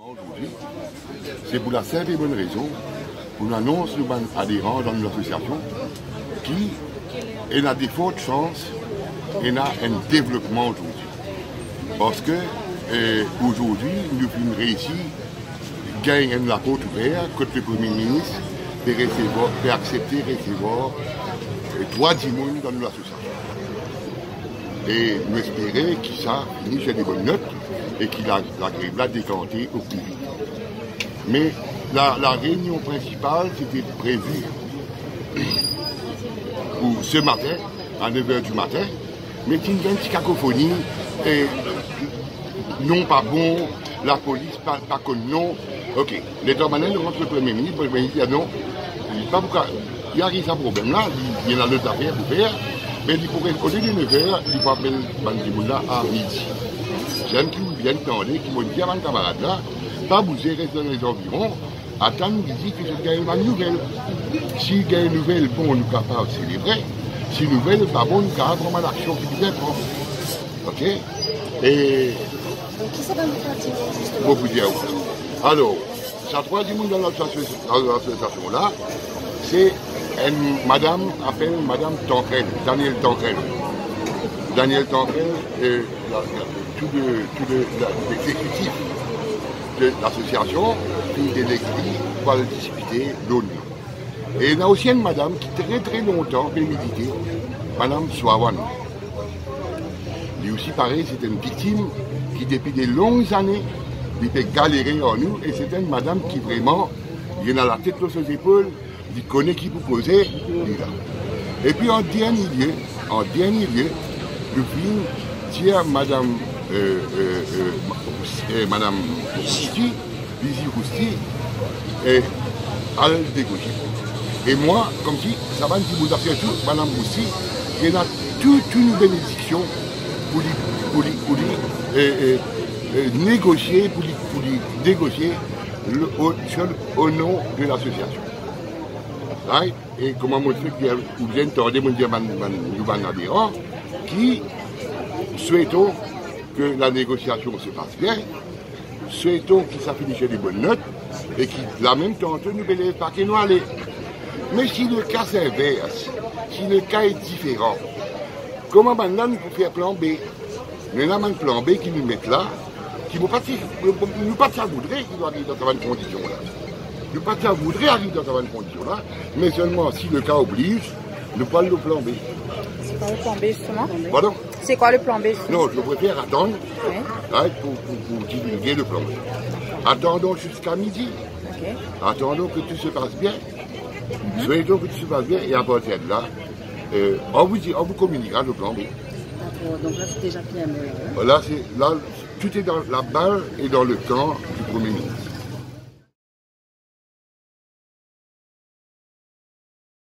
Aujourd'hui, c'est pour la simple et bonne raison qu'on annonce nos adhérents dans l'association qui a des fortes chances et a un développement aujourd'hui. Parce que aujourd'hui, nous avons réussi à gagner la porte ouverte que le Premier ministre peut accepter de recevoir 3 dimanches dans l'association. Et nous espérons que ça finisse sur des bonnes notes et qu'il a décanté au plus vite. Mais la réunion principale, c'était prévu pour ce matin, à 9 h du matin, mais il y a une petite cacophonie, et non pas bon, la police, pas que non. Ok, l'état matin, rentre le Premier ministre, le Premier ministre dit non, il y a un problème là, il y a d'autres affaires pour faire, mais il pourrait, au lieu de 9 h, il faut appeler Bandimoula à midi. J'aime qui me viennent tendre, qui m'ont dit à mon camarade là, pas bouger, rester dans les environs, attendre qu'il dise que je gagne une nouvelle. Si il y a une nouvelle, bon, nous sommes capables de célébrer. Si une nouvelle, pas bon, nous sommes capables de prendre l'action qui nous prendre. Ok? Et. Qui ça va nous faire dire justement? Bon, vous dire où? Alors, sa troisième dans l'association là, c'est une madame, appelle Madame Tancrel, Daniel Tancrel. Daniel Tancrel, tout l'exécutif de l'association, qui est électrique pour discuter l'ONU. Et il y a aussi une madame qui très longtemps a milité, Madame Swawan. Lui aussi pareil, c'est une victime qui depuis des longues années, il peut galérer en nous, et c'est une madame qui vraiment, il a la tête sur ses épaules, il connaît qui vous poser, il est là. Et puis en dernier lieu, le film tient Madame Rousti, Lizzie Rousti, et Al Dégauchi. Et moi, comme si, ça va nous faire tout, Madame Rousti, il y a toute une bénédiction pour négocier au nom de l'association. Right? Et comment montrer que vous êtes tordé, nous adhérents, qui souhaitons que la négociation se passe bien, souhaitons que ça finisse des bonnes notes, et qui, la même temps, nous ne voulons pas que nous allons. Mais si le cas s'inverse, si le cas est différent, comment maintenant nous pouvons faire plan B? Nous avons un plan B qui nous met là, qui ne nous pas ça voudrait qu'il doit arriver dans cette condition là. Nous pas ça voudrait arriver dans cette condition là, mais seulement si le cas oblige, nous parlons le plan B. C'est quoi le plan B justement? Pardon? C'est quoi le plan B justement? Non, je préfère attendre pour divulguer le plan B. Attendons jusqu'à midi. Okay. Attendons que tout se passe bien. Souhaitons que tout se passe bien et à partir de là, on vous communiquera le plan B. D'accord, donc là c'est déjà bien. Là, tout est dans la balle et dans le camp du Premier ministre.